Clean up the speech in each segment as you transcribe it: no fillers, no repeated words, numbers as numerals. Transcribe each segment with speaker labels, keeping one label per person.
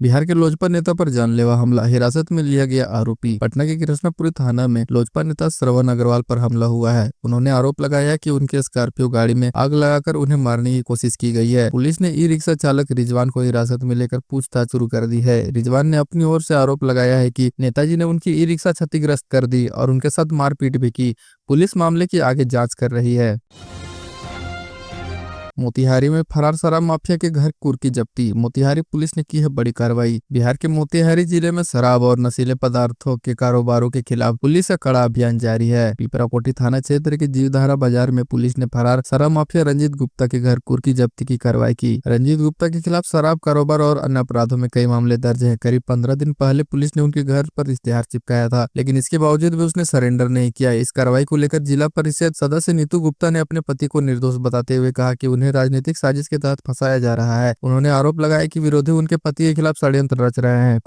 Speaker 1: बिहार के लोजपा नेता पर जानलेवा हमला, हिरासत में लिया गया आरोपी। पटना के कृष्णापुरी थाना में लोजपा नेता श्रवण अग्रवाल पर हमला हुआ है। उन्होंने आरोप लगाया कि उनके स्कॉर्पियो गाड़ी में आग लगाकर उन्हें मारने की कोशिश की गई है। पुलिस ने ई रिक्शा चालक रिजवान को हिरासत में लेकर पूछताछ शुरू कर दी है। रिजवान ने अपनी ओर से आरोप लगाया है कि नेताजी ने उनकी ई रिक्शा क्षतिग्रस्त कर दी और उनके साथ मारपीट भी की। पुलिस मामले की आगे जांच कर रही है। मोतिहारी में फरार शराब माफिया के घर कुर्की जब्ती, मोतिहारी पुलिस ने की है बड़ी कार्रवाई। बिहार के मोतिहारी जिले में शराब और नशीले पदार्थों के कारोबारों के खिलाफ पुलिस का कड़ा अभियान जारी है। पिपराकोठी थाना क्षेत्र के जीवधारा बाजार में पुलिस ने फरार शराब माफिया रंजीत गुप्ता के घर कुर्की जब्ती की कार्रवाई की। रंजीत गुप्ता के खिलाफ शराब कारोबार और अन्य अपराधों में कई मामले दर्ज है। करीब 15 दिन पहले पुलिस ने उनके घर पर इश्तेहार चिपकाया था, लेकिन इसके बावजूद भी उसने सरेंडर नहीं किया। इस कार्रवाई को लेकर जिला परिषद सदस्य नीतू गुप्ता ने अपने पति को निर्दोष बताते हुए कहा कि उन्हें राजनीतिक साजिश के तहत फंसाया जा रहा है। उन्होंने आरोप लगाया कि विरोधी उनके पति के खिलाफ षड्यंत्र रच रहे हैं।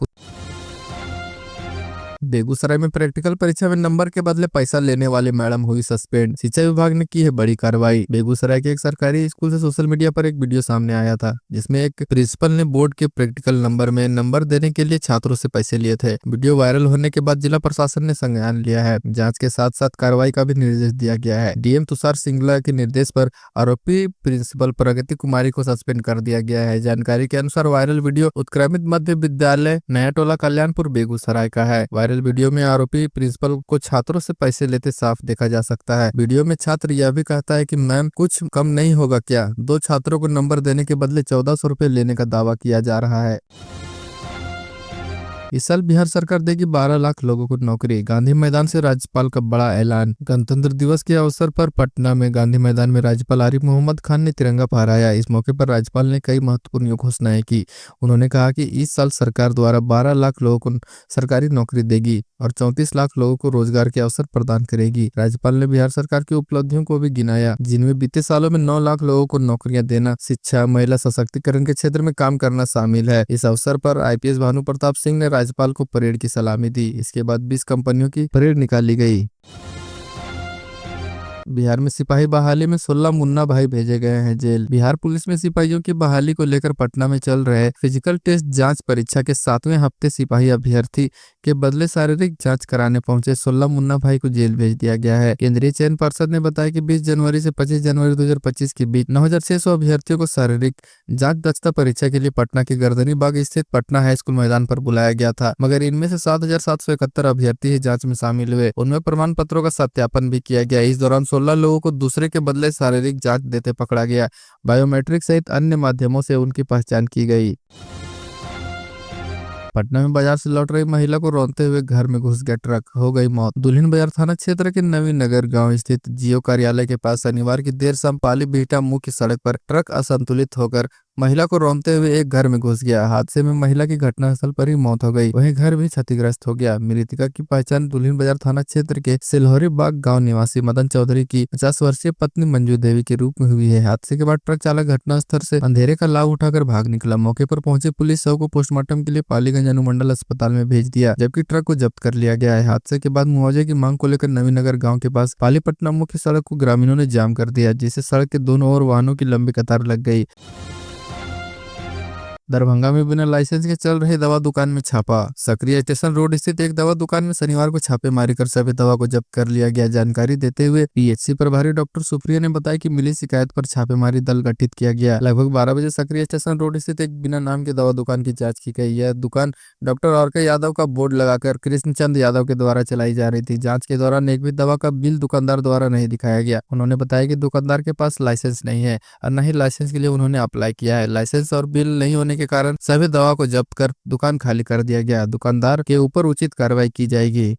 Speaker 1: बेगूसराय में प्रैक्टिकल परीक्षा में नंबर के बदले पैसा लेने वाली मैडम हुई सस्पेंड, शिक्षा विभाग ने की है बड़ी कार्रवाई। बेगूसराय के एक सरकारी स्कूल से सोशल मीडिया पर एक वीडियो सामने आया था, जिसमें एक प्रिंसिपल ने बोर्ड के प्रैक्टिकल नंबर में नंबर देने के लिए छात्रों से पैसे लिए थे। वीडियो वायरल होने के बाद जिला प्रशासन ने संज्ञान लिया है। जाँच के साथ साथ कार्रवाई का भी निर्देश दिया गया है। डीएम तुषार सिंगला के निर्देश पर आरोपी प्रिंसिपल प्रगति कुमारी को सस्पेंड कर दिया गया है। जानकारी के अनुसार वायरल वीडियो उत्क्रमित मध्य विद्यालय नया टोला कल्याणपुर बेगूसराय का है। वायरल वीडियो में आरोपी प्रिंसिपल को छात्रों से पैसे लेते साफ देखा जा सकता है। वीडियो में छात्र यह भी कहता है कि मैम कुछ कम नहीं होगा क्या। दो छात्रों को नंबर देने के बदले 1400 रुपए लेने का दावा किया जा रहा है। इस साल बिहार सरकार देगी 12 लाख लोगों को नौकरी, गांधी मैदान से राज्यपाल का बड़ा ऐलान। गणतंत्र दिवस के अवसर पर पटना में गांधी मैदान में राज्यपाल आरिफ मोहम्मद खान ने तिरंगा फहराया। इस मौके पर राज्यपाल ने कई महत्वपूर्ण घोषणाएं की। उन्होंने कहा कि इस साल सरकार द्वारा 12 लाख लोगों को सरकारी नौकरी देगी और 34 लाख लोगों को रोजगार के अवसर प्रदान करेगी। राज्यपाल ने बिहार सरकार की उपलब्धियों को भी गिनाया, जिनमें बीते सालों में 9 लाख लोगों को नौकरियां देना, शिक्षा, महिला सशक्तिकरण के क्षेत्र में काम करना शामिल है। इस अवसर पर आईपीएस भानु प्रताप सिंह ने राज्यपाल को परेड की सलामी दी। इसके बाद 20 कंपनियों की परेड निकाली गई। बिहार में सिपाही बहाली में 16 मुन्ना भाई भेजे गए हैं जेल। बिहार पुलिस में सिपाहियों की बहाली को लेकर पटना में चल रहे फिजिकल टेस्ट जांच परीक्षा के 7वें हफ्ते सिपाही अभ्यर्थी के बदले शारीरिक जांच कराने पहुंचे 16 मुन्ना भाई को जेल भेज दिया गया है। केंद्रीय चयन पर्षद ने बताया कि 20 जनवरी से 25 जनवरी 2025 के बीच 9600 अभ्यर्थियों को शारीरिक जांच दक्षता परीक्षा के लिए पटना के गर्दनी बाग स्थित पटना हाई स्कूल मैदान पर बुलाया गया था, मगर इनमें से 7771 अभ्यर्थी ही जांच में शामिल हुए। उनमें प्रमाण पत्रों का सत्यापन भी किया गया। इस दौरान 16 लोगों को दूसरे के बदले शारीरिक जांच देते पकड़ा गया। बायोमेट्रिक सहित अन्य माध्यमों से उनकी पहचान की गई। पटना में बाजार से लौट रही महिला को रौंदते हुए घर में घुस गया ट्रक, हो गई मौत। दुल्हिन बाजार थाना क्षेत्र के नवीन नगर गांव स्थित जियो कार्यालय के पास शनिवार की देर शाम पाली बिहटा मुख्य सड़क पर ट्रक असंतुलित होकर महिला को रौंदते हुए एक घर में घुस गया। हादसे में महिला की घटनास्थल पर ही मौत हो गई, वहीं घर भी क्षतिग्रस्त हो गया। मृतका की पहचान दुल्हिन बाजार थाना क्षेत्र के सिलहरी बाग गांव निवासी मदन चौधरी की 50 वर्षीय पत्नी मंजू देवी के रूप में हुई है। हादसे के बाद ट्रक चालक घटनास्थल से अंधेरे का लाभ उठाकर भाग निकला। मौके पर पहुंची पुलिस शव को पोस्टमार्टम के लिए पालीगंज अनुमंडल अस्पताल में भेज दिया, जबकि ट्रक को जब्त कर लिया गया है। हादसे के बाद मुआवजे की मांग को लेकर नवीनगर गाँव के पास पाली पटना मुख्य सड़क को ग्रामीणों ने जाम कर दिया, जिससे सड़क के दोनों ओर वाहनों की लंबी कतार लग गई। दरभंगा में बिना लाइसेंस के चल रही दवा दुकान में छापा। सक्रिय स्टेशन रोड स्थित एक दवा दुकान में शनिवार को छापेमारी कर सभी दवा को जब्त कर लिया गया। जानकारी देते हुए पीएचसी प्रभारी डॉक्टर सुप्रिया ने बताया कि मिली शिकायत पर छापेमारी दल गठित किया गया। लगभग 12 बजे सक्रिय स्टेशन रोड स्थित एक बिना नाम की दवा दुकान की जाँच की गई। यह दुकान डॉक्टर आर.के. यादव का बोर्ड लगाकर कृष्णचंद यादव के द्वारा चलाई जा रही थी। जाँच के दौरान एक भी दवा का बिल दुकानदार द्वारा नहीं दिखाया गया। उन्होंने बताया कि दुकानदार के पास लाइसेंस नहीं है और न ही लाइसेंस के लिए उन्होंने अप्लाई किया है। लाइसेंस और बिल नहीं होने के कारण सभी दवा को जब्त कर दुकान खाली कर दिया गया। दुकानदार के ऊपर उचित कार्रवाई की जाएगी।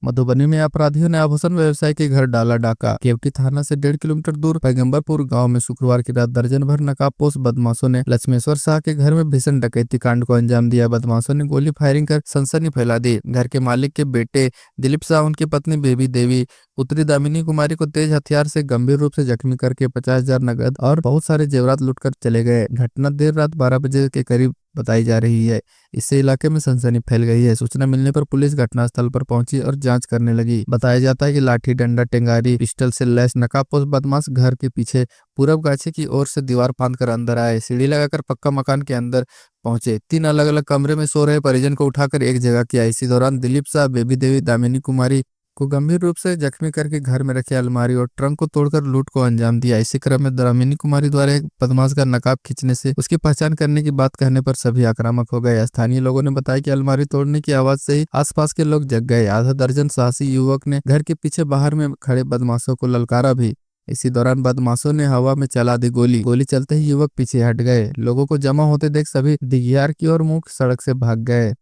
Speaker 1: मधुबनी में अपराधियों ने आभूषण व्यवसायी के घर डाला डाका। केवटी थाना से 1.5 किलोमीटर दूर पैगंबरपुर गांव में शुक्रवार की रात दर्जन भर नकाबपोश बदमाशों ने लक्ष्मेश्वर शाह के घर में भीषण डकैती कांड को अंजाम दिया। बदमाशों ने गोली फायरिंग कर सनसनी फैला दी। घर के मालिक के बेटे दिलीप शाह, उनकी पत्नी बेबी देवी, पुत्री दामिनी कुमारी को तेज हथियार से गंभीर रूप से जख्मी करके 50,000 नगद और बहुत सारे जेवरात लूटकर चले गए। घटना देर रात 12 बजे के करीब बताई जा रही है। इससे इलाके में सनसनी फैल गई है। सूचना मिलने पर पुलिस घटनास्थल पर पहुंची और जांच करने लगी। बताया जाता है कि लाठी डंडा टेंगारी पिस्टल से लैस नकाबपोश बदमाश घर के पीछे पूरब गाछी की ओर से दीवार फांद कर अंदर आए। सीढ़ी लगाकर पक्का मकान के अंदर पहुंचे। 3 अलग अलग कमरे में सो रहे परिजन को उठाकर एक जगह किया। इसी दौरान दिलीप शाह, बेबी देवी, दामिनी कुमारी को गंभीर रूप से जख्मी करके घर में रखे अलमारी और ट्रंक को तोड़कर लूट को अंजाम दिया। इसी क्रम में दामिनी कुमारी द्वारा एक बदमाश का नकाब खींचने से उसकी पहचान करने की बात कहने पर सभी आक्रामक हो गए। स्थानीय लोगों ने बताया कि अलमारी तोड़ने की आवाज से ही आसपास के लोग जग गए। आधा दर्जन साहसी युवक ने घर के पीछे बाहर में खड़े बदमाशों को ललकारा भी। इसी दौरान बदमाशों ने हवा में चला दी गोली। गोली चलते ही युवक पीछे हट गए। लोगों को जमा होते देख सभी दिघियार की ओर मुख सड़क से भाग गए।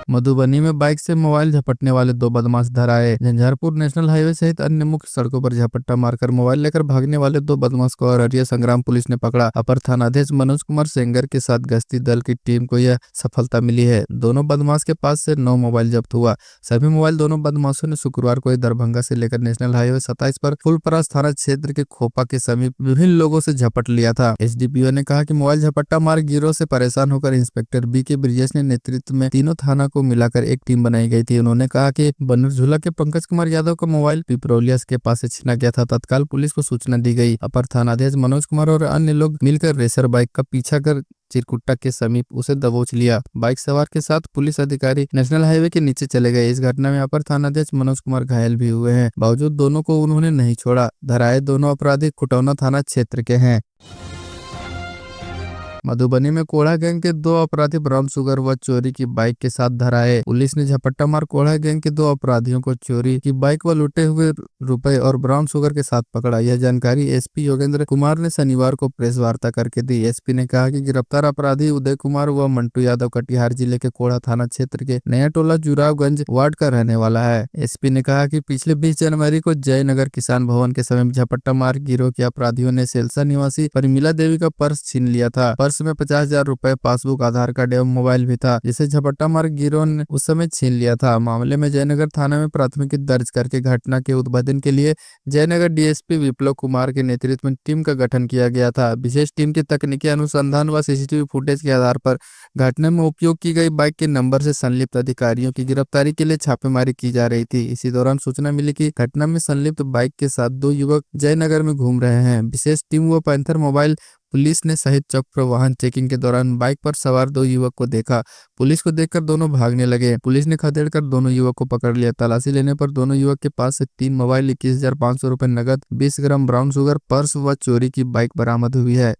Speaker 1: मधुबनी में बाइक से मोबाइल झपटने वाले 2 बदमाश धराए। झंझारपुर नेशनल हाईवे सहित अन्य मुख्य सड़कों पर झपट्टा मारकर मोबाइल लेकर भागने वाले 2 बदमाश को अररिया संग्राम पुलिस ने पकड़ा। अपर थानाध्यक्ष मनोज कुमार सेंगर के साथ गश्ती दल की टीम को यह सफलता मिली है। दोनों बदमाश के पास से 9 मोबाइल जब्त हुआ। सभी मोबाइल दोनों बदमाशों ने शुक्रवार को दरभंगा से लेकर नेशनल हाईवे 27 पर फुलपरास थाना क्षेत्र के खोपा के समीप विभिन्न लोगों से झपट लिया था। एसडीपीओ ने कहा कि मोबाइल झपट्टा मार गिरोह से परेशान होकर इंस्पेक्टर बी के ब्रिजेश ने नेतृत्व में तीनों थाना को मिलाकर एक टीम बनाई गई थी। उन्होंने कहा कि बनरझूला के पंकज कुमार यादव का मोबाइल पिपरौलिया के पास से छीना गया था। तत्काल पुलिस को सूचना दी गई। अपर थानाध्यक्ष मनोज कुमार और अन्य लोग मिलकर रेसर बाइक का पीछा कर चिरकुट्टा के समीप उसे दबोच लिया। बाइक सवार के साथ पुलिस अधिकारी नेशनल हाईवे के नीचे चले गए। इस घटना में अपर थानाध्यक्ष मनोज कुमार घायल भी हुए हैं। बावजूद दोनों को उन्होंने नहीं छोड़ा। धराए दोनों अपराधी खुटौना थाना क्षेत्र के हैं। मधुबनी में कोढ़ा गैंग के 2 अपराधी ब्राउन शुगर व चोरी की बाइक के साथ धराए। पुलिस ने झपट्टा मार कोढ़ा गैंग के 2 अपराधियों को चोरी की बाइक व लुटे हुए रुपए और ब्राउन शुगर के साथ पकड़ा। यह जानकारी एसपी योगेंद्र कुमार ने शनिवार को प्रेस वार्ता करके दी। एसपी ने कहा कि गिरफ्तार अपराधी उदय कुमार व मंटू यादव कटिहार जिले के कोढ़ा थाना क्षेत्र के नया टोला जुरावगंज वार्ड का रहने वाला है। एसपी ने कहा कि पिछले 20 जनवरी को जयनगर किसान भवन के समीप झपट्टा मार गिरोह के अपराधियों ने सेल्सा निवासी परिमिला देवी का पर्स छीन लिया था। पर्स में 50,000 रुपए, पासबुक, आधार कार्ड एवं मोबाइल भी था, जिसे झपट्टा मार गिरोह ने उस समय छीन लिया था। मामले में जयनगर थाना में प्राथमिकी दर्ज करके घटना के उद्भेदन के लिए जयनगर डीएसपी विप्लव कुमार के नेतृत्व में टीम का गठन किया गया था। विशेष टीम की तकनीकी अनुसंधान व सीसीटीवी फुटेज के आधार पर घटना में उपयोग की गई बाइक के नंबर से संलिप्त अधिकारियों की गिरफ्तारी के लिए छापेमारी की जा रही थी। इसी दौरान सूचना मिली कि घटना में संलिप्त बाइक के साथ 2 युवक जयनगर में घूम रहे हैं। विशेष टीम व पैंथर मोबाइल पुलिस ने सहित चौक पर वाहन चेकिंग के दौरान बाइक पर सवार 2 युवक को देखा। पुलिस को देखकर दोनों भागने लगे। पुलिस ने खदेड़कर दोनों युवक को पकड़ लिया। तलाशी लेने पर दोनों युवक के पास से 3 मोबाइल, 21,500 रुपए नगद, 20 ग्राम ब्राउन शुगर, पर्स व चोरी की बाइक बरामद हुई है।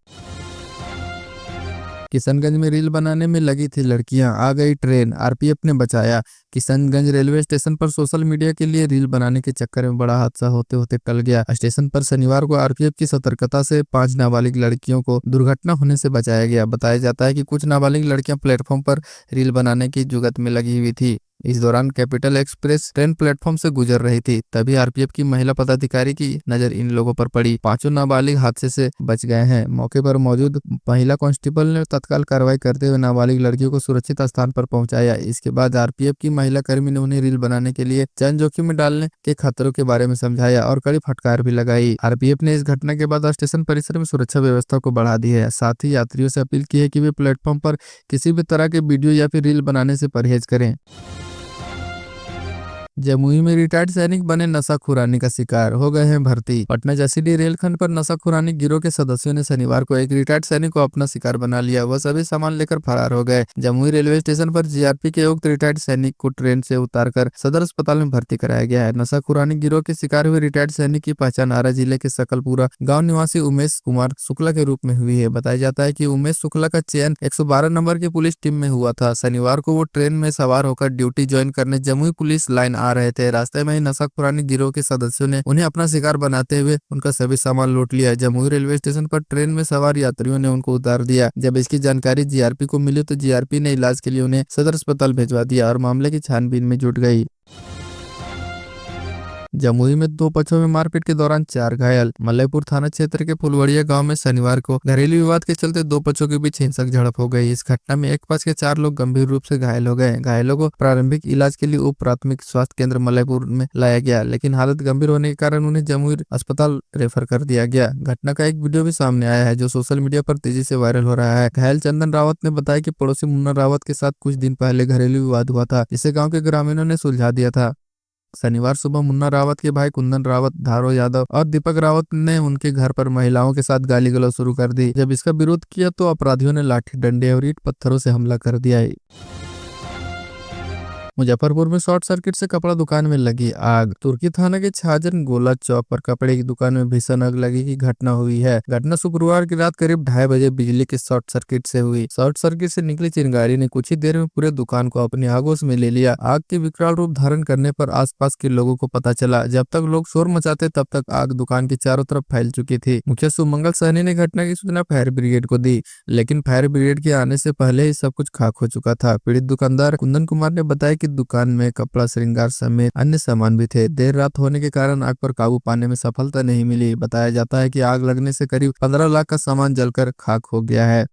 Speaker 1: किशनगंज में रील बनाने में लगी थी लड़कियां, आ गई ट्रेन, आरपीएफ ने बचाया। किशनगंज रेलवे स्टेशन पर सोशल मीडिया के लिए रील बनाने के चक्कर में बड़ा हादसा होते होते टल गया। स्टेशन पर शनिवार को आरपीएफ की सतर्कता से 5 नाबालिग लड़कियों को दुर्घटना होने से बचाया गया। बताया जाता है कि कुछ नाबालिग लड़कियां प्लेटफॉर्म पर रील बनाने की जुगत में लगी हुई थी। इस दौरान कैपिटल एक्सप्रेस ट्रेन प्लेटफॉर्म से गुजर रही थी। तभी आरपीएफ की महिला पदाधिकारी की नजर इन लोगों पर पड़ी। 5 नाबालिग हादसे से बच गए हैं। मौके पर मौजूद महिला कांस्टेबल ने तत्काल कार्रवाई करते हुए नाबालिग लड़कियों को सुरक्षित स्थान पर पहुंचाया। इसके बाद आरपीएफ की महिला कर्मी ने उन्हें रील बनाने के लिए जान जोखिम में डालने के खतरों के बारे में समझाया और कड़ी फटकार भी लगाई। आरपीएफ ने इस घटना के बाद स्टेशन परिसर में सुरक्षा व्यवस्था को बढ़ा दी है। साथ ही यात्रियों से अपील की है कि वे प्लेटफॉर्म पर किसी भी तरह के वीडियो या फिर रील बनाने से परहेज करें। जमुई में रिटायर्ड सैनिक बने नशाखुरानी का शिकार, हो गए हैं भर्ती। पटना जसीडीह रेलखंड पर नशाखुरानी गिरोह के सदस्यों ने शनिवार को एक रिटायर्ड सैनिक को अपना शिकार बना लिया। वह सभी सामान लेकर फरार हो गए। जमुई रेलवे स्टेशन पर जीआरपी के उक्त रिटायर्ड सैनिक को ट्रेन से उतारकर सदर अस्पताल में भर्ती कराया गया है। नशाखुरानी गिरोह के शिकार हुए रिटायर्ड सैनिक की पहचान आरा जिले के सकलपुरा गाँव निवासी उमेश कुमार शुक्ला के रूप में हुई है। बताया जाता है कि उमेश शुक्ला का चयन 112 नंबर की पुलिस टीम में हुआ था। शनिवार को वो ट्रेन में सवार होकर ड्यूटी ज्वाइन करने जमुई पुलिस लाइन आ रहे थे। रास्ते में ही नशाखुरानी गिरोह के सदस्यों ने उन्हें अपना शिकार बनाते हुए उनका सभी सामान लूट लिया। जमुई रेलवे स्टेशन पर ट्रेन में सवार यात्रियों ने उनको उतार दिया। जब इसकी जानकारी जीआरपी को मिली तो जीआरपी ने इलाज के लिए उन्हें सदर अस्पताल भिजवा दिया और मामले की छानबीन में जुट गई। जमुई में दो पक्षों में मारपीट के दौरान 4 घायल। मलयपुर थाना क्षेत्र के फुलवड़िया गांव में शनिवार को घरेलू विवाद के चलते दो पक्षों के बीच हिंसक झड़प हो गई। इस घटना में एक पक्ष के 4 लोग गंभीर रूप से घायल हो गए। घायलों को प्रारंभिक इलाज के लिए उप प्राथमिक स्वास्थ्य केंद्र मलयपुर में लाया गया, लेकिन हालत गंभीर होने के कारण उन्हें जमुई अस्पताल रेफर कर दिया गया। घटना का एक वीडियो भी सामने आया है जो सोशल मीडिया पर तेजी से वायरल हो रहा है। घायल चंदन रावत ने बताया कि पड़ोसी मुन्ना रावत के साथ कुछ दिन पहले घरेलू विवाद हुआ था, जिसे गांव के ग्रामीणों ने सुलझा दिया था। शनिवार सुबह मुन्ना रावत के भाई कुंदन रावत, धारो यादव और दीपक रावत ने उनके घर पर महिलाओं के साथ गाली गलौज शुरू कर दी। जब इसका विरोध किया तो अपराधियों ने लाठी डंडे और ईंट पत्थरों से हमला कर दिया। मुजफ्फरपुर में शॉर्ट सर्किट से कपड़ा दुकान में लगी आग। तुर्की थाना के छाजन गोला चौक पर कपड़े की दुकान में भीषण आग लगी की घटना हुई है। घटना शुक्रवार की रात करीब 2:30 बजे बिजली के शॉर्ट सर्किट से हुई। शॉर्ट सर्किट से निकली चिंगारी ने कुछ ही देर में पूरे दुकान को अपने आगोश में ले लिया। आग के विकराल रूप धारण करने पर आसपास के लोगों को पता चला। जब तक लोग शोर मचाते तब तक आग दुकान के चारों तरफ फैल चुकी थी। मुखिया सुमंगल सहनी ने घटना की सूचना फायर ब्रिगेड को दी, लेकिन फायर ब्रिगेड के आने से पहले ही सब कुछ खाक हो चुका था। पीड़ित दुकानदार कुंदन कुमार ने बताया कि दुकान में कपड़ा, श्रृंगार समेत अन्य सामान भी थे। देर रात होने के कारण आग पर काबू पाने में सफलता नहीं मिली। बताया जाता है कि आग लगने से करीब 15 लाख का सामान जलकर खाक हो गया है।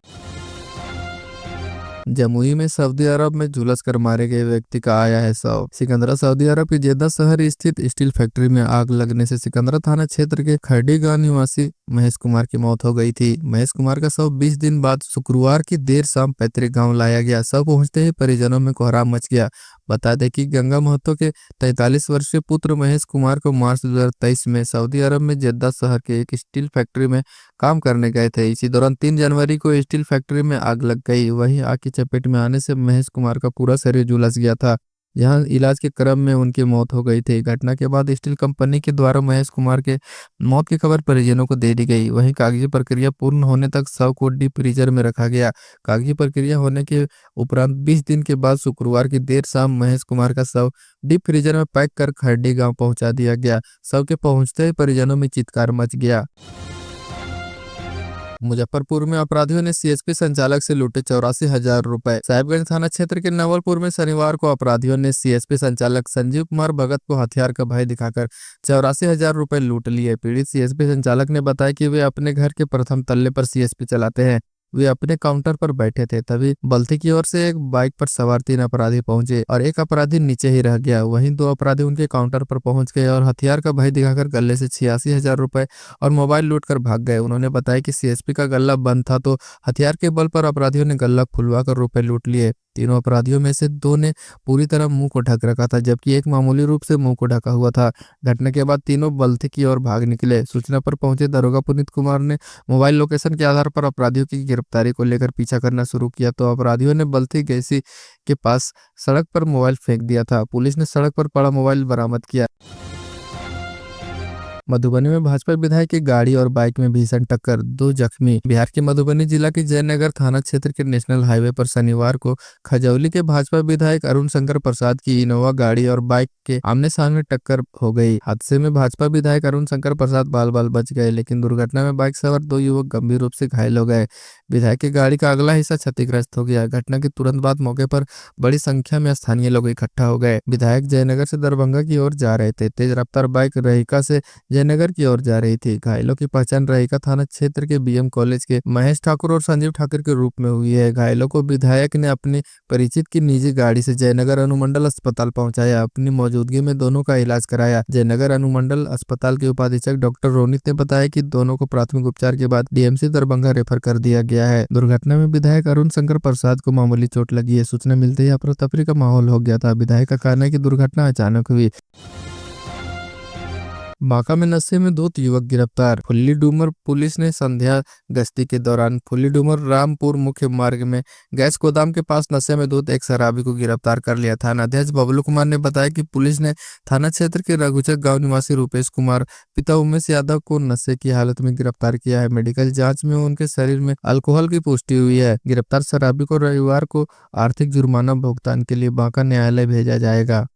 Speaker 1: जमुई में सऊदी अरब में झुलस कर मारे गए व्यक्ति का आया है शव। सिकंदरा सऊदी अरब की जेद्दा शहर स्थित स्टील फैक्ट्री में आग लगने से सिकंदरा थाना क्षेत्र के खरडी गांव निवासी महेश कुमार की मौत हो गई थी। महेश कुमार का शव 20 दिन बाद शुक्रवार की देर शाम पैतृक गांव लाया गया। शव पहुंचते ही परिजनों में कोहराम मच गया। बता दें कि गंगा महतो के 43 वर्षीय पुत्र महेश कुमार को मार्च 2023 में सऊदी अरब में जेद्दा शहर के एक स्टील फैक्ट्री में काम करने गए थे। इसी दौरान 3 जनवरी को स्टील फैक्ट्री में आग लग गई। वहीं आग की चपेट में आने से महेश कुमार का पूरा शरीर झुलस गया था। यहाँ इलाज के क्रम में उनकी मौत हो गई थी। घटना के बाद स्टील कंपनी के द्वारा महेश कुमार के मौत की खबर परिजनों को दे दी गई। वहीं कागजी प्रक्रिया पूर्ण होने तक शव को डीप फ्रीजर में रखा गया। कागजी प्रक्रिया होने के उपरांत 20 दिन के बाद शुक्रवार की देर शाम महेश कुमार का शव डीप फ्रीजर में पैक कर खरडी गांव पहुंचा दिया गया। शव के पहुंचते ही परिजनों में चित्कार मच गया। मुजफ्फरपुर में अपराधियों ने सीएसपी संचालक से लूटे 84,000 रुपए। साहिबगंज थाना क्षेत्र के नवलपुर में शनिवार को अपराधियों ने सीएसपी संचालक संजीव कुमार भगत को हथियार का भय दिखाकर 84,000 रुपए लूट लिए। पीड़ित सीएसपी संचालक ने बताया कि वे अपने घर के प्रथम तल्ले पर सीएसपी चलाते हैं। वे अपने काउंटर पर बैठे थे, तभी बल्थी की ओर से एक बाइक पर सवार 3 अपराधी पहुंचे और एक अपराधी नीचे ही रह गया। वहीं 2 अपराधी उनके काउंटर पर पहुंच गए और हथियार का भय दिखाकर गले से 86,000 रुपए और मोबाइल लूट कर भाग गए। उन्होंने बताया कि सीएसपी का गल्ला बंद था तो हथियार के बल पर अपराधियों ने गल्ला खुलवा कर रुपए लूट लिए। तीनों अपराधियों में से 2 ने पूरी तरह मुंह को ढक रखा था, जबकि एक मामूली रूप से मुंह को ढका हुआ था। घटना के बाद तीनों बल्थी की ओर भाग निकले। सूचना पर पहुंचे दरोगा पुनीत कुमार ने मोबाइल लोकेशन के आधार पर अपराधियों की गिरफ्तारी को लेकर पीछा करना शुरू किया तो अपराधियों ने बल्थी गैसी के पास सड़क पर मोबाइल फेंक दिया था। पुलिस ने सड़क पर पड़ा मोबाइल बरामद किया। मधुबनी में भाजपा विधायक की गाड़ी और बाइक में भीषण टक्कर, 2 जख्मी। बिहार के मधुबनी जिला के जयनगर थाना क्षेत्र के नेशनल हाईवे पर शनिवार को खजौली के भाजपा विधायक अरुण शंकर प्रसाद की इनोवा गाड़ी और बाइक के आमने सामने टक्कर हो गई। हादसे में भाजपा विधायक अरुण शंकर प्रसाद बाल बाल बच गए, लेकिन दुर्घटना में बाइक सवार 2 युवक गंभीर रूप से घायल हो गए। विधायक की गाड़ी का अगला हिस्सा क्षतिग्रस्त हो गया। घटना के तुरंत बाद मौके पर बड़ी संख्या में स्थानीय लोग इकट्ठा हो गए। विधायक जयनगर से दरभंगा की ओर जा रहे थे। तेज रफ्तार बाइक रहिका से जयनगर की ओर जा रही थी। घायलों की पहचान रहिका थाना क्षेत्र के बीएम कॉलेज के महेश ठाकुर और संजीव ठाकुर के रूप में हुई है। घायलों को विधायक ने अपने परिचित की निजी गाड़ी से जयनगर अनुमंडल अस्पताल पहुंचाया। अपनी मौजूदगी में दोनों का इलाज कराया। जयनगर अनुमंडल अस्पताल के उपाधीक्षक डॉक्टर रोनित ने बताया कि दोनों को प्राथमिक उपचार के बाद डीएमसी दरभंगा रेफर कर दिया गया है। दुर्घटना में विधायक अरुण शंकर प्रसाद को मामूली चोट लगी है। सूचना मिलते ही अफरा तफरी का माहौल हो गया था। विधायक का कहना है कि दुर्घटना अचानक हुई। बांका में नशे में 2 युवक गिरफ्तार। फुल्ली डूमर पुलिस ने संध्या गश्ती के दौरान फुल्ली डूमर रामपुर मुख्य मार्ग में गैस गोदाम के पास नशे में धुत एक शराबी को गिरफ्तार कर लिया। थानाध्यक्ष बबलू कुमार ने बताया कि पुलिस ने थाना क्षेत्र के रघुचक गांव निवासी रूपेश कुमार पिता उमेश यादव को नशे की हालत में गिरफ्तार किया है। मेडिकल जाँच में उनके शरीर में अल्कोहल की पुष्टि हुई है। गिरफ्तार शराबी को रविवार को आर्थिक जुर्माना भुगतान के लिए बांका न्यायालय भेजा जाएगा।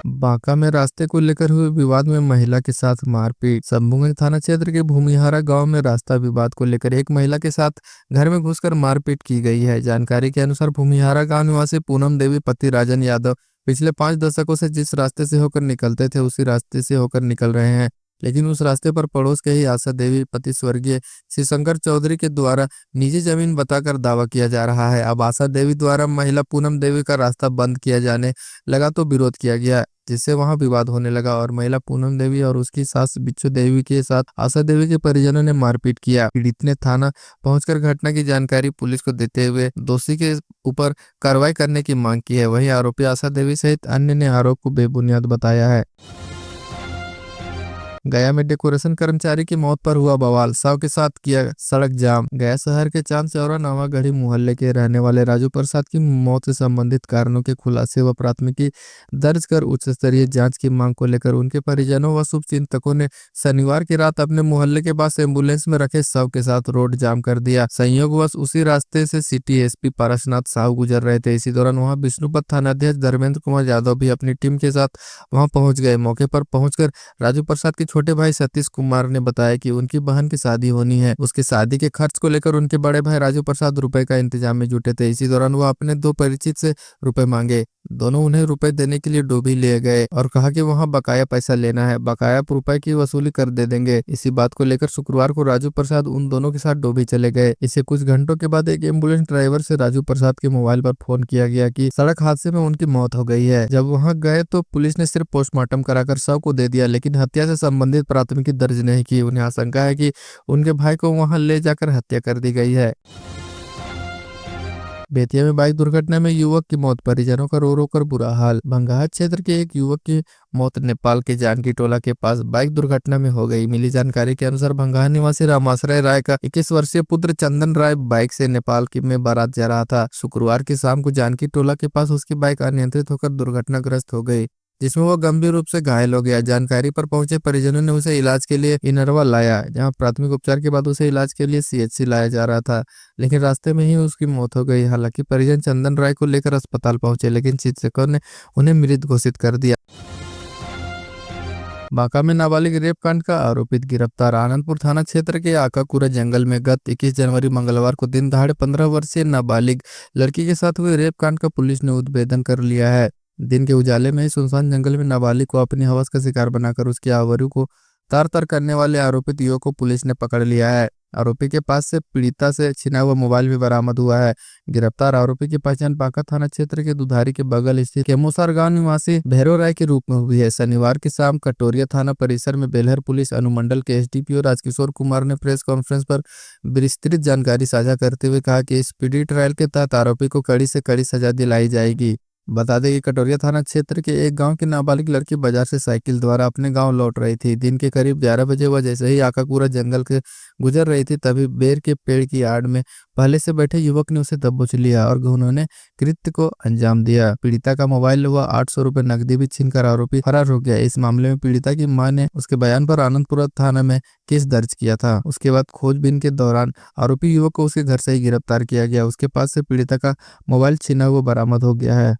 Speaker 1: बांका में रास्ते को लेकर हुए विवाद में महिला के साथ मारपीट। शंभूगंज थाना क्षेत्र के भूमिहारा गांव में रास्ता विवाद को लेकर एक महिला के साथ घर में घुसकर मारपीट की गई है। जानकारी के अनुसार भूमिहारा गांव निवासी पूनम देवी पति राजन यादव पिछले 5 दशकों से जिस रास्ते से होकर निकलते थे उसी रास्ते से होकर निकल रहे हैं। लेकिन उस रास्ते पर पड़ोस के ही आशा देवी पति स्वर्गीय श्री शंकर चौधरी के द्वारा निजी जमीन बताकर दावा किया जा रहा है। अब आशा देवी द्वारा महिला पूनम देवी का रास्ता बंद किया जाने लगा तो विरोध किया गया, जिससे वहां विवाद होने लगा और महिला पूनम देवी और उसकी सास बिच्छू देवी के साथ आशा देवी के परिजनों ने मारपीट किया। पीड़ित ने थाना पहुंचकर घटना की जानकारी पुलिस को देते हुए दोषी के ऊपर कार्रवाई करने की मांग की है। वहीं आरोपी आशा देवी सहित अन्य ने आरोप को बेबुनियाद बताया है। गया में डेकोरेशन कर्मचारी की मौत पर हुआ बवाल, शव के साथ किया सड़क जाम। गया शहर के चांद चौरा नवागढ़ी मोहल्ले के रहने वाले राजू प्रसाद की मौत से संबंधित कारणों के खुलासे व प्राथमिकी दर्ज कर उच्च स्तरीय जांच की मांग को लेकर उनके परिजनों व शुभचिंतकों ने शनिवार की रात अपने मोहल्ले के पास एम्बुलेंस में रखे शव के साथ रोड जाम कर दिया। संयोगवश उसी रास्ते से सिटी एसपी पारसनाथ साहू गुजर रहे थे। इसी दौरान वहां विष्णुपत थानाध्यक्ष धर्मेंद्र कुमार यादव भी अपनी टीम के साथ वहां पहुंच गए। मौके पर पहुंचकर राजू प्रसाद के छोटे भाई सतीश कुमार ने बताया कि उनकी बहन की शादी होनी है। उसके शादी के खर्च को लेकर उनके बड़े भाई राजू प्रसाद रुपए का इंतजाम में जुटे थे। इसी दौरान वो अपने दो परिचित से रुपए मांगे। दोनों उन्हें रुपए देने के लिए डोभी ले गए और कहा कि वहां बकाया पैसा लेना है, बकाया रुपए की वसूली कर दे देंगे। इसी बात को लेकर शुक्रवार को राजू प्रसाद उन दोनों के साथ डोभी चले गए। इसे कुछ घंटों के बाद एक एम्बुलेंस ड्राइवर से राजू प्रसाद के मोबाइल पर फोन किया गया कि सड़क हादसे में उनकी मौत हो गई है। जब वहां गए तो पुलिस ने सिर्फ पोस्टमार्टम कराकर शव को दे दिया, लेकिन हत्या से संबंधित प्राथमिकी दर्ज नहीं की। उन्हें आशंका है कि उनके भाई को वहां ले जाकर हत्या कर दी गई है। बेतिया में बाइक दुर्घटना में युवक की मौत, परिजनों का रो रो कर बुरा हाल। भंगाहा क्षेत्र के एक युवक की मौत नेपाल के जानकी टोला के पास बाइक दुर्घटना में हो गई। मिली जानकारी के अनुसार भंगाहा निवासी रामाश्रय राय का 21 वर्षीय पुत्र चंदन राय बाइक से नेपाल की में बारात जा रहा था। शुक्रवार की शाम को जानकी टोला के पास उसकी बाइक अनियंत्रित होकर दुर्घटनाग्रस्त हो गई, जिसमें वो गंभीर रूप से घायल हो गया। जानकारी पर पहुंचे परिजनों ने उसे इलाज के लिए इनरवा लाया, जहां प्राथमिक उपचार के बाद उसे इलाज के लिए सीएचसी लाया जा रहा था, लेकिन रास्ते में ही उसकी मौत हो गई। हालांकि परिजन चंदन राय को लेकर अस्पताल पहुंचे, लेकिन चिकित्सकों ने उन्हें मृत घोषित कर दिया। बांका में नाबालिग रेप कांड का आरोपित गिरफ्तार। आनंदपुर थाना क्षेत्र के आकाकुरा जंगल में गत 21 जनवरी मंगलवार को दिन दहाड़े 15 वर्षीय नाबालिग लड़की के साथ हुए रेप कांड का पुलिस ने उद्भेदन कर लिया है। दिन के उजाले में ही सुनसान जंगल में नाबालिग को अपनी हवस का शिकार बनाकर उसकी आबरू को तार तार करने वाले आरोपित युवक को पुलिस ने पकड़ लिया है। आरोपी के पास से पीड़िता से छिना हुआ मोबाइल भी बरामद हुआ है। गिरफ्तार आरोपी की पहचान बांका थाना क्षेत्र के दुधारी के बगल स्थित केमोसार गांव निवासी भैरव राय के रूप में हुई है। शनिवार की शाम कटोरिया थाना परिसर में बेलहर पुलिस अनुमंडल के एसडीपीओ राजकिशोर कुमार ने प्रेस कॉन्फ्रेंस पर विस्तृत जानकारी साझा करते हुए कहा कि स्पीडी ट्रायल के तहत आरोपी को कड़ी से कड़ी सजा दिलाई जाएगी। बता दें कि कटोरिया थाना क्षेत्र के एक गांव की नाबालिग लड़की बाजार से साइकिल द्वारा अपने गांव लौट रही थी। दिन के करीब 11 बजे वह जैसे ही आकाकुरा जंगल के गुजर रही थी, तभी बेर के पेड़ की आड़ में पहले से बैठे युवक ने उसे दबोच लिया और उन्होंने कृत्य को अंजाम दिया। पीड़िता का मोबाइल व 800 रुपए नकदी भी छीनकर आरोपी फरार हो गया। इस मामले में पीड़िता की मां ने उसके बयान पर आनंदपुरा थाना में केस दर्ज किया था। उसके बाद खोजबीन के दौरान आरोपी युवक को उसके घर से ही गिरफ्तार किया गया। उसके पास से पीड़िता का मोबाइल छीना हुआ बरामद हो गया है।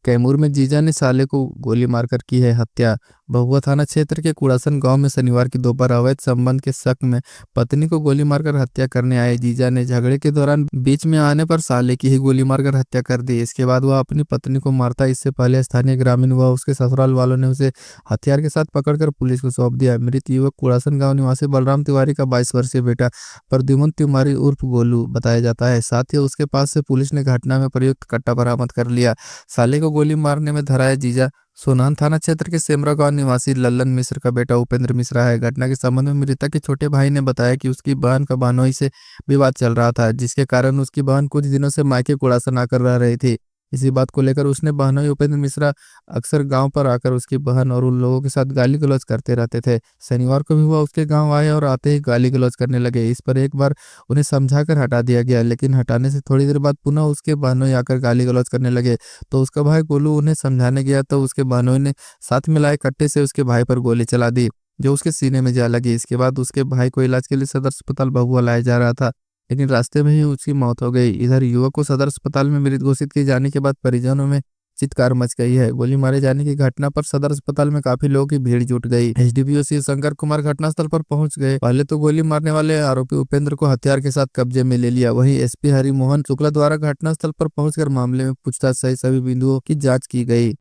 Speaker 1: कैमूर में जीजा ने साले को गोली मारकर की है हत्या। बहुआ थाना क्षेत्र के कुड़ासन गांव में शनिवार की दोपहर अवैध संबंध के शक में पत्नी को गोली मारकर हत्या करने आए जीजा ने झगड़े के दौरान बीच में आने पर साले की ही गोली मारकर हत्या कर दी। इसके बाद वह अपनी पत्नी को मारता। इससे पहले स्थानीय ग्रामीण व उसके ससुराल वालों ने उसे हथियार के साथ पकड़कर पुलिस को सौंप दिया। मृत युवक कुड़ासन गाँव निवासी बलराम तिवारी का 22 वर्षीय बेटा प्रद्युमन तिवारी उर्फ गोलू बताया जाता है। साथ ही उसके पास से पुलिस ने घटना में प्रयुक्त कट्टा बरामद कर लिया। साले को गोली मारने में धरा है जीजा सोनान थाना क्षेत्र के सेमरा गांव निवासी लल्लन मिश्र का बेटा उपेंद्र मिश्रा है। घटना के संबंध में मृतक के छोटे भाई ने बताया कि उसकी बहन का बहनोई से विवाद चल रहा था, जिसके कारण उसकी बहन कुछ दिनों से मायके कुड़ासन आकर रह रही थी। इसी बात को लेकर उसने बहनोई उपेंद्र मिश्रा अक्सर गांव पर आकर उसकी बहन और उन लोगों के साथ गाली गलौज करते रहते थे। शनिवार को भी वह उसके गांव आए और आते ही गाली गलौज करने लगे। इस पर एक बार उन्हें समझाकर हटा दिया गया, लेकिन हटाने से थोड़ी देर बाद पुनः उसके बहनोई आकर गाली गलौज करने लगे। तो उसका भाई गोलू उन्हें समझाने गया तो उसके बहनोई ने साथ मिलाए कट्टे से उसके भाई पर गोली चला दी, जो उसके सीने में जा लगी। इसके बाद उसके भाई को इलाज के लिए सदर अस्पताल बहुआ लाया जा रहा था, लेकिन रास्ते में ही उसकी मौत हो गई। इधर युवक को सदर अस्पताल में मृत घोषित किए जाने के बाद परिजनों में चित्कार मच गई है। गोली मारे जाने की घटना पर सदर अस्पताल में काफी लोगों की भीड़ जुट गई। एसडीपीओ सी शंकर कुमार घटनास्थल पर पहुंच गए। पहले तो गोली मारने वाले आरोपी उपेंद्र को हथियार के साथ कब्जे में ले लिया। वहीं एसपी हरिमोहन शुक्ला द्वारा घटनास्थल पर पहुंचकर मामले में पूछताछ सहित सभी बिंदुओं की जांच की गई।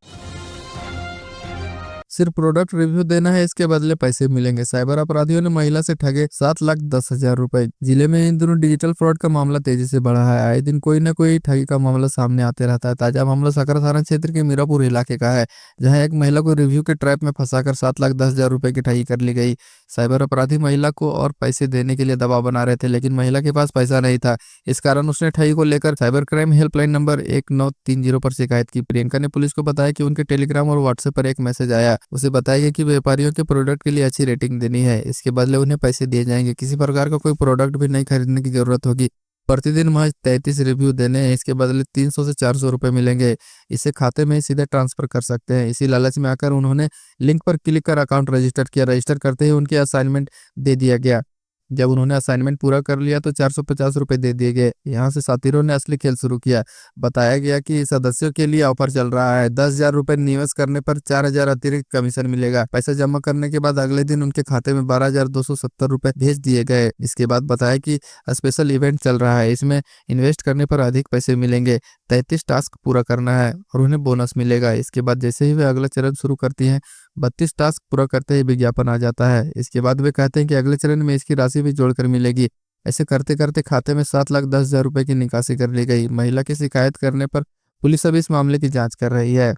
Speaker 1: सिर्फ प्रोडक्ट रिव्यू देना है, इसके बदले पैसे मिलेंगे। साइबर अपराधियों ने महिला से ठगे 7,10,000 रुपए। जिले में इन दिनों डिजिटल फ्रॉड का मामला तेजी से बढ़ा है। आए दिन कोई न कोई ठगी का मामला सामने आते रहता है। ताजा मामला सकरा थाना क्षेत्र के मीरापुर इलाके का है, जहां एक महिला को रिव्यू के ट्रैप में फंसाकर 7,10,000 रुपए की ठगी कर ली गई। साइबर अपराधी महिला को और पैसे देने के लिए दबाव बना रहे थे, लेकिन महिला के पास पैसा नहीं था। इस कारण उसने ठगी को लेकर साइबर क्राइम हेल्पलाइन नंबर 1930 पर शिकायत की। प्रियंका ने पुलिस को बताया कि उनके टेलीग्राम और व्हाट्सएप पर एक मैसेज आया। उसे बताया गया कि व्यापारियों के प्रोडक्ट के लिए अच्छी रेटिंग देनी है, इसके बदले उन्हें पैसे दिए जाएंगे। किसी प्रकार का कोई प्रोडक्ट भी नहीं खरीदने की जरूरत होगी। प्रतिदिन महज 33 रिव्यू देने हैं, इसके बदले 300 से 400 रुपए मिलेंगे। इसे खाते में सीधे ट्रांसफर कर सकते हैं। इसी लालच में आकर उन्होंने लिंक पर क्लिक कर अकाउंट रजिस्टर किया। रजिस्टर करते ही उनके असाइनमेंट दे दिया गया। जब उन्होंने असाइनमेंट पूरा कर लिया तो 450 रुपए दे दिए गए। यहाँ से साथीरों ने असली खेल शुरू किया। बताया गया कि सदस्यों के लिए ऑफर चल रहा है। 10,000 रुपए निवेश करने पर 4,000 अतिरिक्त कमीशन मिलेगा। पैसा जमा करने के बाद अगले दिन उनके खाते में 12,270 रुपए भेज दिए गए। इसके बाद बताया कि स्पेशल इवेंट चल रहा है, इसमें इन्वेस्ट करने पर अधिक पैसे मिलेंगे। 33 टास्क पूरा करना है और उन्हें बोनस मिलेगा। इसके बाद जैसे ही वे अगला चरण शुरू करती हैं, 32 टास्क पूरा करते ही विज्ञापन आ जाता है। इसके बाद वे कहते हैं कि अगले चरण में इसकी राशि भी जोड़कर मिलेगी। ऐसे करते करते खाते में 7,10,000 रुपए की निकासी कर ली गई। महिला की शिकायत करने पर पुलिस अब इस मामले की जांच कर रही है।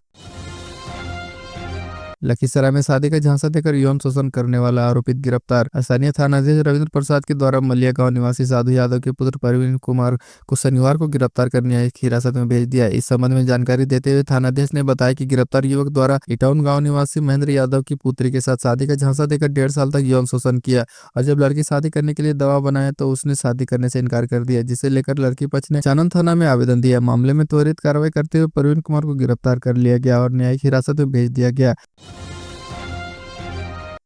Speaker 1: लखीसराय में शादी का झांसा देकर यौन शोषण करने वाला आरोपित गिरफ्तार। स्थानीय थानाधीश रविंद्र प्रसाद के द्वारा मलिया गांव निवासी साधु यादव के पुत्र प्रवीण कुमार को शनिवार को गिरफ्तार कर न्यायिक हिरासत में भेज दिया। इस संबंध में जानकारी देते हुए थानाधीश ने बताया कि गिरफ्तार युवक द्वारा इटाउन गाँव निवासी महेंद्र यादव की पुत्री के साथ शादी का झांसा देकर 1.5 साल तक यौन शोषण किया और जब लड़की शादी करने के लिए दबाव बनाया तो उसने शादी करने से इनकार कर दिया, जिसे लेकर लड़की पक्ष ने चानन थाना में आवेदन दिया। मामले में त्वरित कार्रवाई करते हुए प्रवीण कुमार को गिरफ्तार कर लिया गया और न्यायिक हिरासत में भेज दिया गया।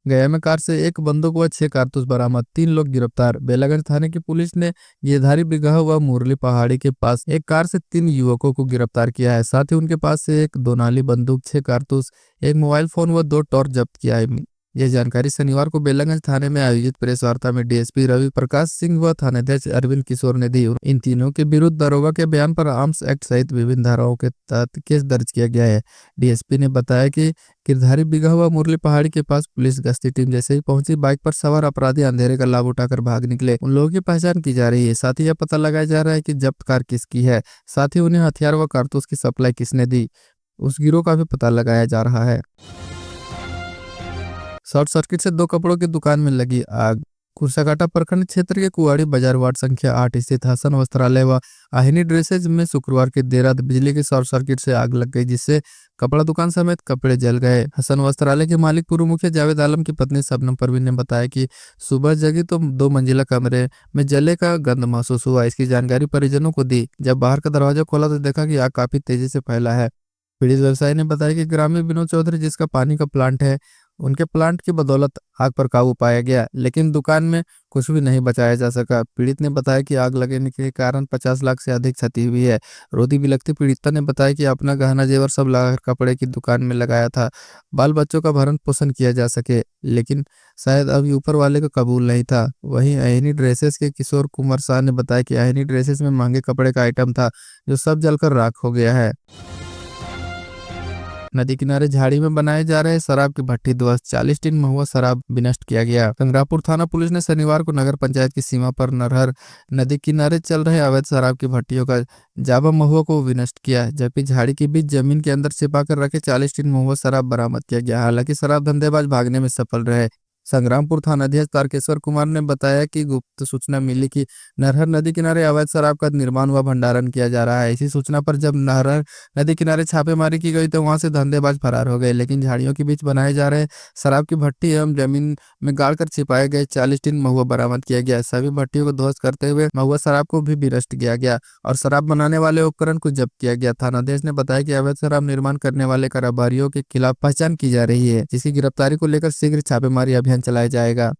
Speaker 1: गया में कार से एक बंदूक व 6 कारतूस बरामद, 3 लोग गिरफ्तार। बेलागंज थाने की पुलिस ने गिरधारी बिगहा व मुरली पहाड़ी के पास एक कार से 3 युवकों को गिरफ्तार किया है। साथ ही उनके पास से एक 2 नाली बंदूक, 6 कारतूस, एक मोबाइल फोन व 2 टॉर्च जब्त किया है। यह जानकारी शनिवार को बेलागंज थाने में आयोजित प्रेस वार्ता में डीएसपी रवि प्रकाश सिंह व थानाध्यक्ष अरविंद किशोर ने दी। इन तीनों के विरुद्ध दरोगा के बयान पर आर्म्स एक्ट सहित विभिन्न धाराओं के तहत केस दर्ज किया गया है। डीएसपी ने बताया कि गिरधारी बिगहा व मुरली पहाड़ी के पास पुलिस गश्ती टीम जैसे ही पहुंची, बाइक पर सवार अपराधी अंधेरे का लाभ उठाकर भाग निकले। उन लोगों की पहचान की जा रही है। साथ ही यह पता लगाया जा रहा है कि जब्त कार किसकी है। साथ ही उन्हें हथियार व कारतूस की सप्लाई किसने दी, उस गिरोह का भी पता लगाया जा रहा है। शॉर्ट सर्किट से 2 कपड़ों की दुकान में लगी आग। कुर्साकाटा प्रखंड क्षेत्र के कुआड़ी बाजार वार्ड संख्या 8 स्थित हसन वस्त्रालय व आहिनी ड्रेसेज में शुक्रवार की देर रात बिजली के शॉर्ट सर्किट से आग लग गई, जिससे कपड़ा दुकान समेत कपड़े जल गए। हसन वस्त्रालय के मालिक पूर्व मुखिया जावेद आलम की पत्नी शबनम परवीन ने बताया कि सुबह जगी तो 2 मंजिला कमरे में जले का गंध महसूस हुआ। इसकी जानकारी परिजनों को दी। जब बाहर का दरवाजा खोला तो देखा कि आग काफी तेजी से फैला है। पीड़ित व्यवसायी ने बताया कि ग्रामीण विनोद चौधरी, जिसका पानी का प्लांट है, उनके प्लांट की बदौलत आग पर काबू पाया गया, लेकिन दुकान में कुछ भी नहीं बचाया जा सका। पीड़ित ने बताया कि आग लगने के कारण 50 लाख से अधिक क्षति हुई है। रोती बिलखती पीड़िता ने बताया कि अपना गहना जेवर सब लगाकर कपड़े की दुकान में लगाया था, बाल बच्चों का भरण पोषण किया जा सके, लेकिन शायद अभी ऊपर वाले को कबूल नहीं था। वहीं अहिनी ड्रेसेस के किशोर कुमार शाह ने बताया कि अहिनी ड्रेसेस में महंगे कपड़े का आइटम था, जो सब जलकर राख हो गया है। नदी किनारे झाड़ी में बनाए जा रहे शराब की भट्टी ध्वस्त, 40 टिन महुआ शराब विनष्ट किया गया। संग्रामपुर थाना पुलिस ने शनिवार को नगर पंचायत की सीमा पर नरहर नदी किनारे चल रहे अवैध शराब की भट्टियों का जावा महुआ को विनष्ट किया, जबकि झाड़ी के बीच जमीन के अंदर छिपा कर रखे 40 टिन महुआ शराब बरामद किया गया। हालांकि शराब धंधेबाज भागने में सफल रहे। संग्रामपुर थानाध्यक्ष तारकेश्वर कुमार ने बताया कि गुप्त सूचना मिली कि नरहर नदी किनारे अवैध शराब का निर्माण व भंडारण किया जा रहा है। इसी सूचना पर जब नरहर नदी किनारे छापेमारी की गई तो वहां से धंधेबाज फरार हो गए, लेकिन झाड़ियों के बीच बनाए जा रहे शराब की भट्टी एवं जमीन में गाड़कर छिपाए गए 40 टिन महुआ बरामद किया गया। सभी भट्टियों को ध्वस्त करते हुए महुआ शराब को भी विनष्ट किया गया और शराब बनाने वाले उपकरण को जब्त किया गया। थानाध्यक्ष ने बताया कि अवैध शराब निर्माण करने वाले कारोबारियों के खिलाफ पहचान की जा रही है, जिसकी गिरफ्तारी को लेकर शीघ्र छापेमारी अभियान चलाया जाएगा।